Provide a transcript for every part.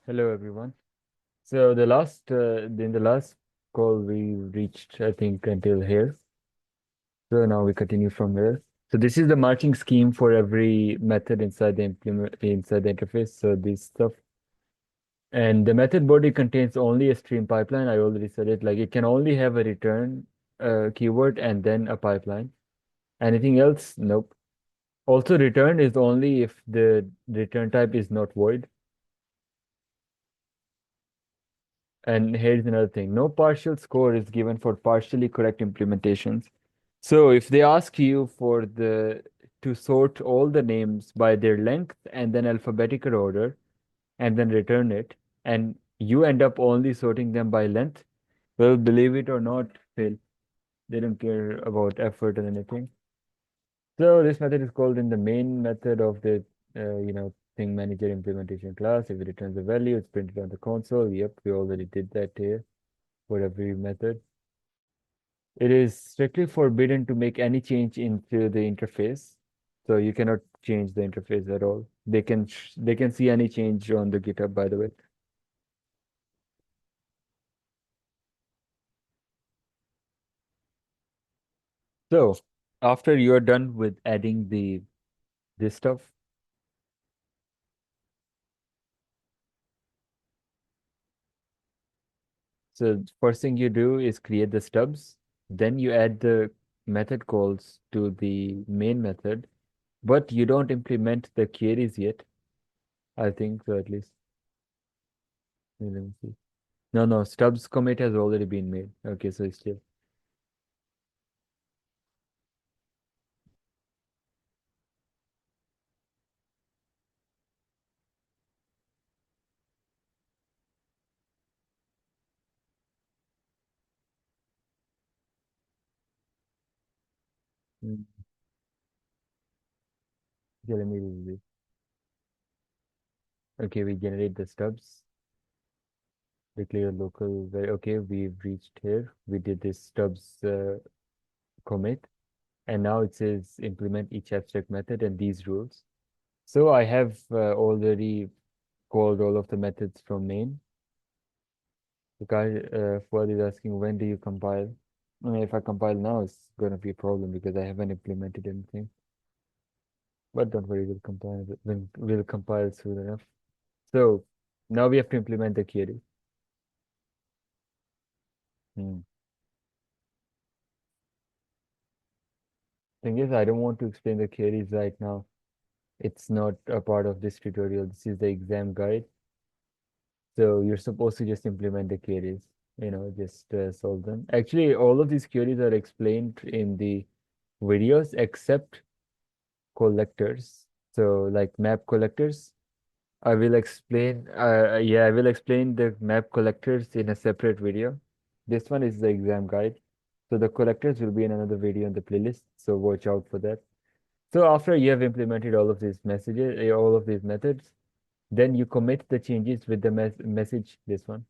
Hello everyone. So in the last call we reached I think until here. So now we continue from here. So this is the marching scheme for every method inside the interface. So this stuff and the method body contains only a stream pipeline. I already said it. Like it can only have a return keyword and then a pipeline. Anything else? Nope. Also return is only if the return type is not void. And here's another thing. No partial score is given for partially correct implementations. So if they ask you for the to sort all the names by their length and then alphabetical order and then return it, and you end up only sorting them by length, well, believe it or not, fail. They don't care about effort or anything. So this method is called in the main method of the thing manager implementation class. If it returns a value, it's printed on the console. Yep, we already did that here for every method. It is strictly forbidden to make any change into the interface. So you cannot change the interface at all. They can see any change on the GitHub, by the way. So after you are done with adding the this stuff, so first thing you do is create the stubs. Then you add the method calls to the main method, but you don't implement the queries yet. I think so at least. Let me see. No, no, stubs commit has already been made. Okay, so it's still. Mm, okay, let me do this. Okay, we generate the stubs, declare local. Okay, we've reached here. We did this stubs commit, and now it says implement each abstract method and these rules. So I have already called all of the methods from main. The guy Fuad is asking when do you compile? I mean, if I compile now, it's gonna be a problem because I haven't implemented anything. But don't worry, we'll compile soon enough. So now we have to implement the query. Hmm. Thing is, I don't want to explain the queries right now. It's not a part of this tutorial. This is the exam guide. So you're supposed to just implement the queries, just solve them. Actually, all of these queries are explained in the videos except collectors. So like map collectors, I will explain the map collectors in a separate video. This one is the exam guide. So the collectors will be in another video in the playlist. So watch out for that. So after you have implemented all of these all of these methods, then you commit the changes with the message, this one.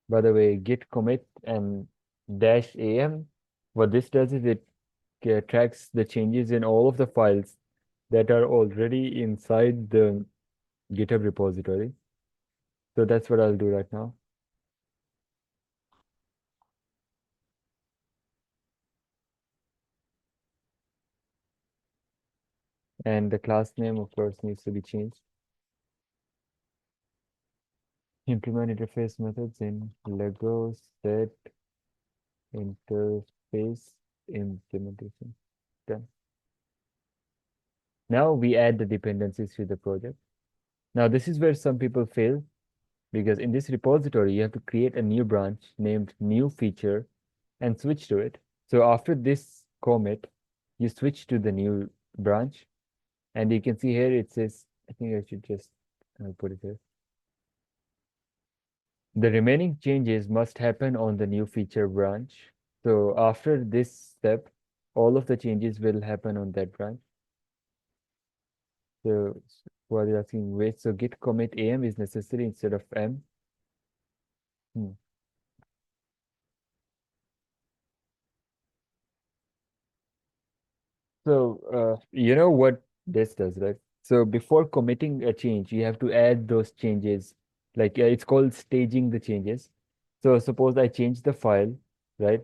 By the way, git commit and dash am, what this does is it tracks the changes in all of the files that are already inside the GitHub repository. So that's what I'll do right now. And the class name, of course, needs to be changed. Implement interface methods in Lego set interface implementation. Done. Now we add the dependencies to the project. Now this is where some people fail because in this repository, you have to create a new branch named new feature and switch to it. So after this commit, you switch to the new branch and you can see here it says, I think I should just put it here. The remaining changes must happen on the new feature branch. So after this step, all of the changes will happen on that branch. So what you're asking, wait, so git commit am is necessary instead of m. Hmm. So, you know what this does, right? So before committing a change, you have to add those changes. Like it's called staging the changes. So suppose I change the file, right?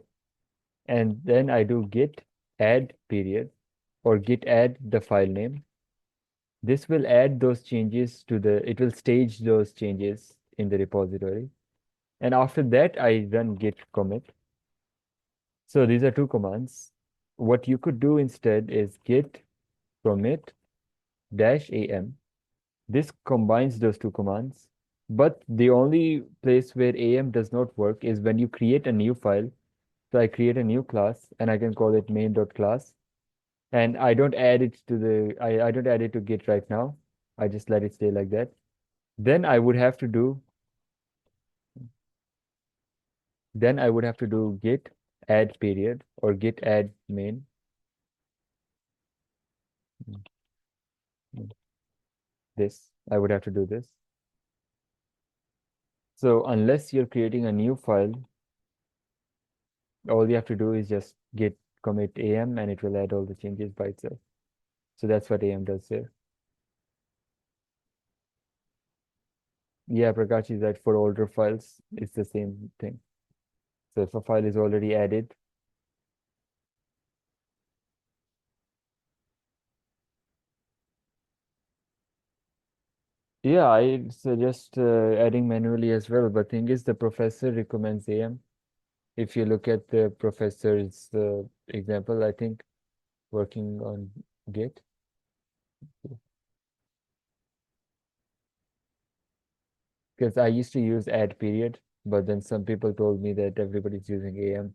And then I do git add period or git add the file name. This will add those changes to it will stage those changes in the repository. And after that, I run git commit. So these are two commands. What you could do instead is git commit dash am. This combines those two commands. But the only place where am does not work is when you create a new file. So I create a new class and I can call it main.class. And I don't add it to I don't add it to Git right now. I just let it stay like that. Then I would have to do then I would have to do git add period or git add main. This I would have to do this. So unless you're creating a new file, all you have to do is just git commit am and it will add all the changes by itself. So that's what am does there. Yeah, Prakash is right for older files. It's the same thing. So if a file is already added, yeah, I suggest adding manually as well. But thing is, the professor recommends AM. If you look at the professor's example, I think working on Git, because I used to use add period, but then some people told me that everybody's using AM,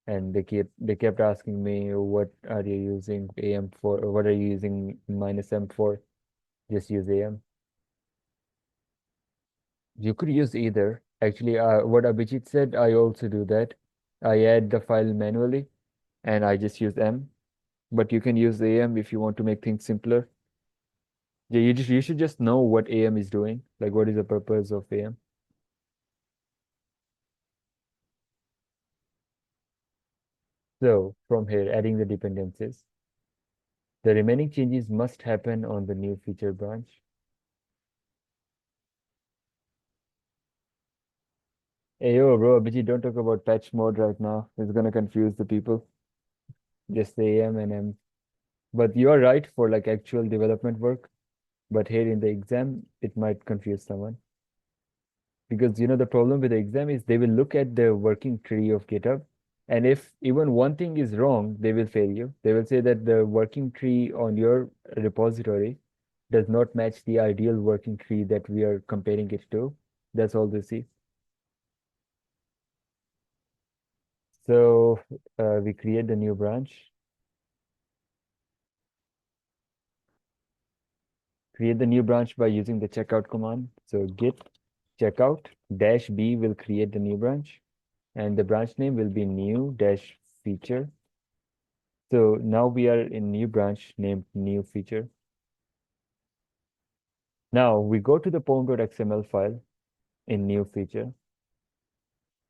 and they kept asking me, what are you using AM for? Or what are you using minus M for? Just use AM. You could use either. Actually, what Abhijit said, I also do that. I add the file manually and I just use M. But you can use AM if you want to make things simpler. Yeah, you should just know what AM is doing. Like what is the purpose of AM? So from here, adding the dependencies. The remaining changes must happen on the new feature branch. Hey yo, bro, Abhijit, don't talk about patch mode right now. It's gonna confuse the people. Just say AM and M. But you are right for like actual development work. But here in the exam, it might confuse someone. Because the problem with the exam is they will look at the working tree of GitHub, and if even one thing is wrong, they will fail you. They will say that the working tree on your repository does not match the ideal working tree that we are comparing it to. That's all they see. So we create the new branch, create the new branch by using the checkout command. So git checkout dash b will create the new branch, and the branch name will be new dash feature. So now we are in new branch named new feature. Now we go to the pom.xml file in new feature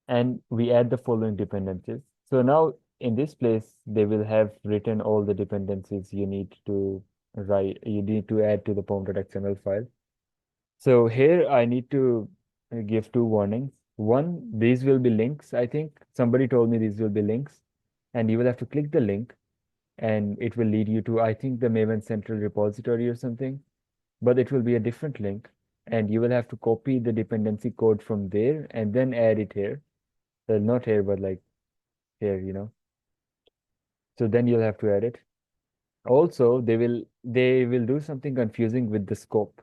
and we add the following dependencies. So now in this place, they will have written all the dependencies you need to add to the pom.xml file. So here I need to give two warnings. One, these will be links. I think somebody told me these will be links and you will have to click the link and it will lead you to, I think, the Maven Central repository or something, but it will be a different link. And you will have to copy the dependency code from there and then add it here. Not here, but like here. So then you'll have to add it. Also, they will do something confusing with the scope.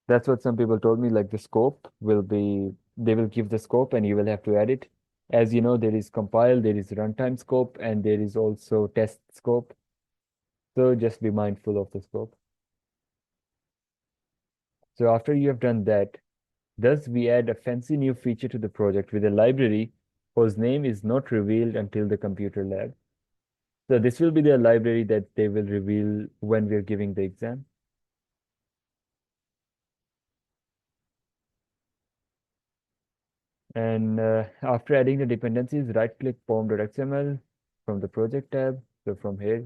That's what some people told me, like the scope will be, they will give the scope and you will have to add it. As you know, there is compile, there is runtime scope, and there is also test scope. So just be mindful of the scope. So after you have done that, thus we add a fancy new feature to the project with a library whose name is not revealed until the computer lab. So this will be the library that they will reveal when we're giving the exam. And after adding the dependencies, right-click pom.xml from the project tab. So from here,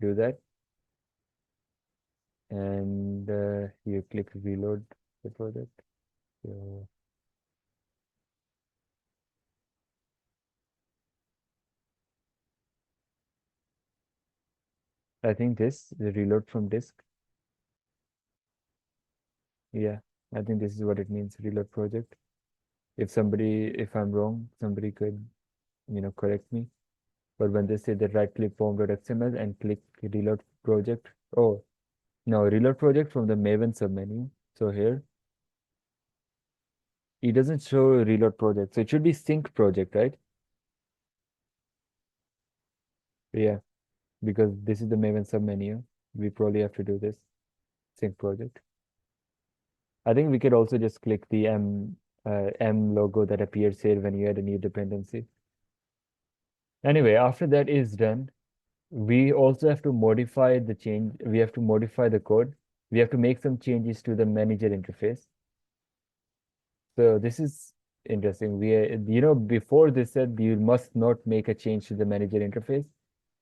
do that. And you click reload the project. So I think the reload from disk. Yeah, I think this is what it means, reload project. If I'm wrong, somebody could, correct me. But when they say that right click form.xml and click reload project, oh, no, reload project from the Maven submenu. So here, it doesn't show reload project. So it should be sync project, right? Yeah, because this is the Maven submenu. We probably have to do this sync project. I think we could also just click the M logo that appears here when you add a new dependency. Anyway, after that is done, we also have to modify the change. We have to modify the code. We have to make some changes to the manager interface. So this is interesting. Before this said you must not make a change to the manager interface.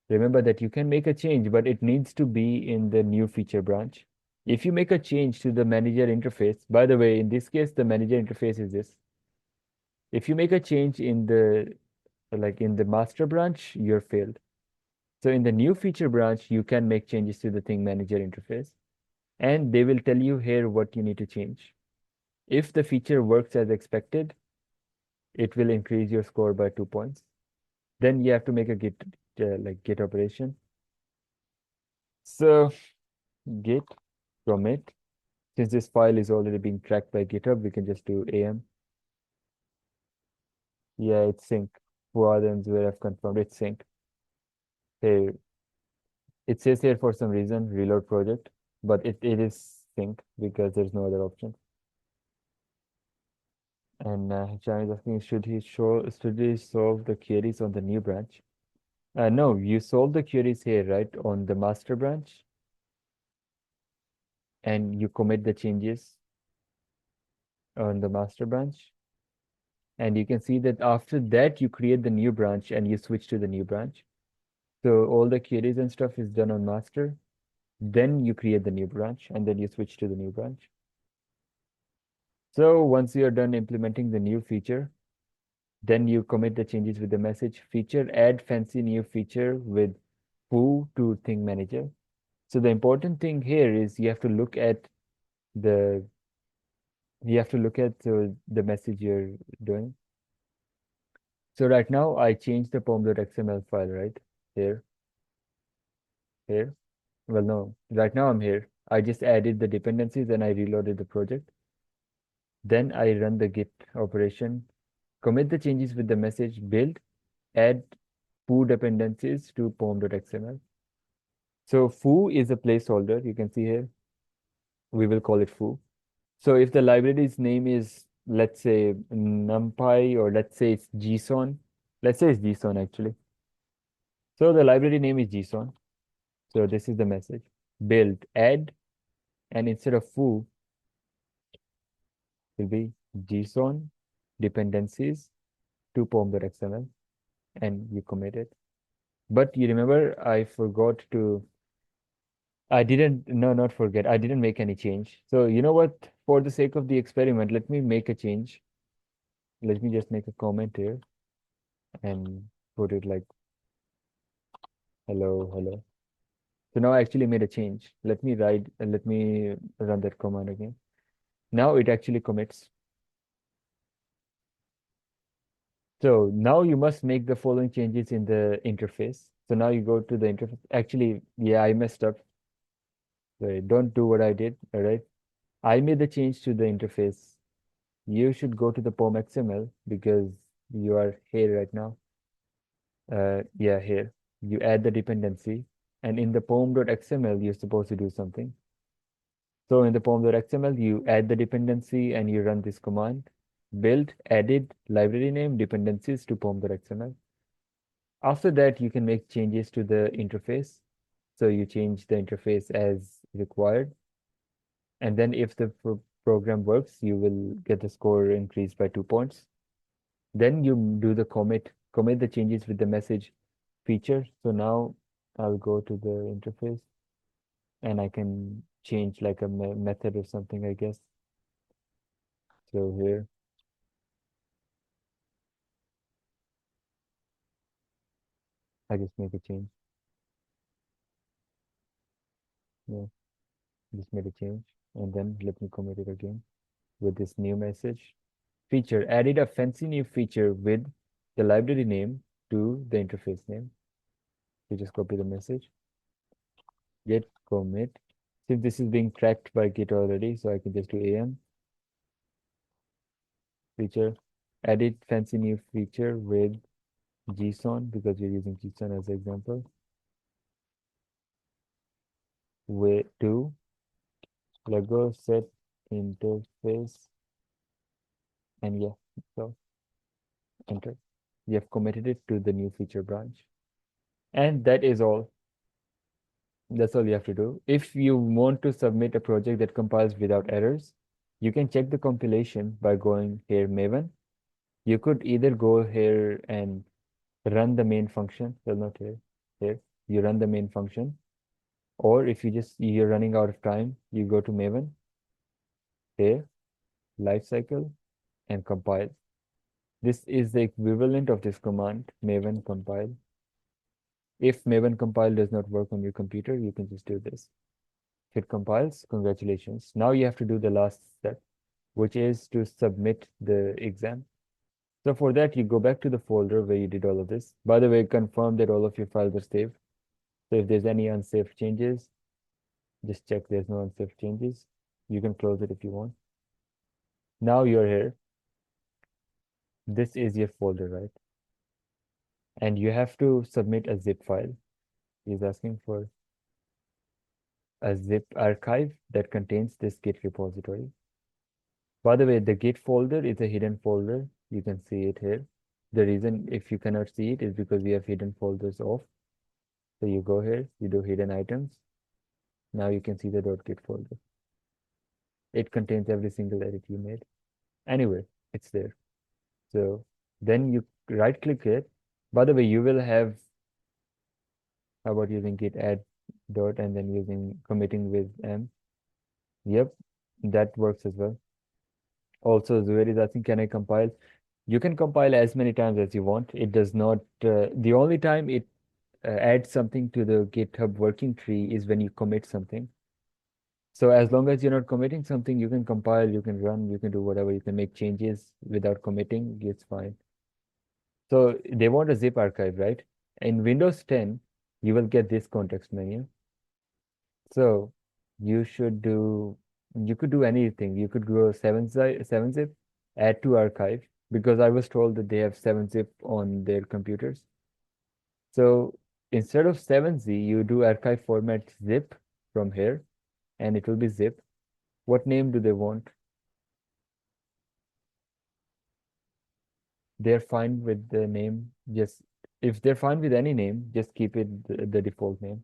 Remember that you can make a change, but it needs to be in the new feature branch. If you make a change to the manager interface, by the way, in this case, the manager interface is this. If you make a change in the master branch, you're failed. So in the new feature branch, you can make changes to the thing manager interface, and they will tell you here what you need to change. If the feature works as expected, it will increase your score by 2 points. Then you have to make a git operation. So git commit. Since this file is already being tracked by GitHub, we can just do am. Yeah, it's sync. Rather than where I've confirmed it's sync. Hey, it says here for some reason reload project, but it is sync because there's no other option. And Hisham is asking, should he solve the queries on the new branch? No, you solve the queries here, right, on the master branch, and you commit the changes on the master branch. And you can see that after that, you create the new branch and you switch to the new branch. So all the queries and stuff is done on master. Then you create the new branch and then you switch to the new branch. So once you're done implementing the new feature, then you commit the changes with the message feature, add fancy new feature with foo to thing manager. So the important thing here is the you have to look at the message you're doing. So right now I changed the pom.xml file, right? Here, here. Well, no, right now I'm here. I just added the dependencies and I reloaded the project. Then I run the git operation, commit the changes with the message build, add foo dependencies to pom.xml. So foo is a placeholder. You can see here. We will call it foo. So if the library's name is, let's say, NumPy, or let's say it's JSON. Let's say it's JSON actually. So the library name is JSON. So this is the message. Build, add, and instead of foo, will be JSON dependencies to pom.xml, and you commit it. But you remember, I didn't, no, not forget, I didn't make any change. So you know what? For the sake of the experiment, let me make a change. Let me just make a comment here and put it like hello, hello. So now I actually made a change. Let me run that command again. Now it actually commits. So now you must make the following changes in the interface. So now you go to the interface. Actually, yeah, I messed up. Sorry, don't do what I did, all right? I made the change to the interface. You should go to the POM XML because you are here right now. Yeah, here. You add the dependency, and in the pom.xml, you're supposed to do something. So in the pom.xml, you add the dependency and you run this command, build added library name dependencies to pom.xml. After that, you can make changes to the interface. So you change the interface as required. And then if the program works, you will get the score increased by 2 points. Then you do the commit the changes with the message feature. So now I'll go to the interface and I can change like a method or something, I guess. So here, I just make a change. Yeah, just made a change. And then let me commit it again with this new message. Feature, added a fancy new feature with the library name to the interface name. You just copy the message, git commit. Since this is being tracked by Git already, so I can just do am feature, added fancy new feature with JSON because we're using JSON as an example. Way to Lego set interface, and yeah, so enter. We have committed it to the new feature branch, and that is all. That's all you have to do. If you want to submit a project that compiles without errors, you can check the compilation by going here Maven. You could either go here and run the main function. Well, not here. Here you run the main function, or if you're running out of time, you go to Maven here, lifecycle, and compile. This is the equivalent of this command, Maven compile. If Maven compile does not work on your computer, you can just do this. If it compiles, congratulations. Now you have to do the last step, which is to submit the exam. So for that, you go back to the folder where you did all of this. By the way, confirm that all of your files are saved. So if there's any unsafe changes, just check there's no unsafe changes. You can close it if you want. Now you're here. This is your folder, right? And you have to submit a zip file. He's asking for a zip archive that contains this Git repository. By the way, the Git folder is a hidden folder. You can see it here. The reason if you cannot see it is because we have hidden folders off. So you go here, you do hidden items. Now you can see the .git folder. It contains every single edit you made. Anyway, it's there. So then you right click it. By the way, you will have, how about using git add dot and then using committing with m? Yep, that works as well. Also, Zuhair is asking, can I compile? You can compile as many times as you want. It does not, the only time it adds something to the GitHub working tree is when you commit something. So as long as you're not committing something, you can compile, you can run, you can do whatever, you can make changes without committing, it's fine. So they want a zip archive, right? In Windows 10, you will get this context menu. So you should do, you could do anything. You could go 7-zip, add to archive, because I was told that they have 7-zip on their computers. So instead of 7z, you do archive format zip from here, and it will be zip. What name do they want? They're fine with the name. Just if they're fine with any name, just keep it the default name.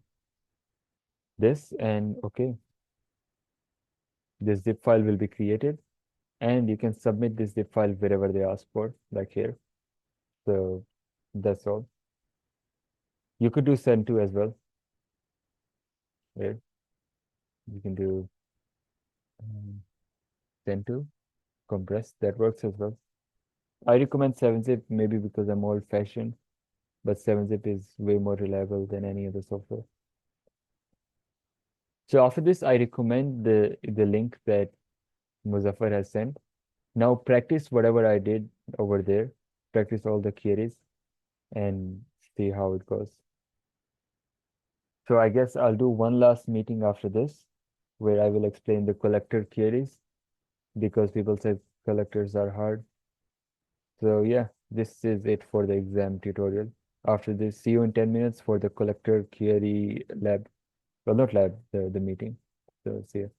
This and okay. This zip file will be created, and you can submit this zip file wherever they ask for, like here. So that's all. You could do send to as well. Here you can do send to compress. That works as well. I recommend 7-zip maybe because I'm old-fashioned, but 7-zip is way more reliable than any other software. So after this, I recommend the link that Muzaffar has sent. Now practice whatever I did over there. Practice all the queries and see how it goes. So I guess I'll do one last meeting after this, where I will explain the collector queries because people say collectors are hard. So yeah, this is it for the exam tutorial. After this, see you in 10 minutes for the collector query lab. Well, not lab, the meeting. So see you.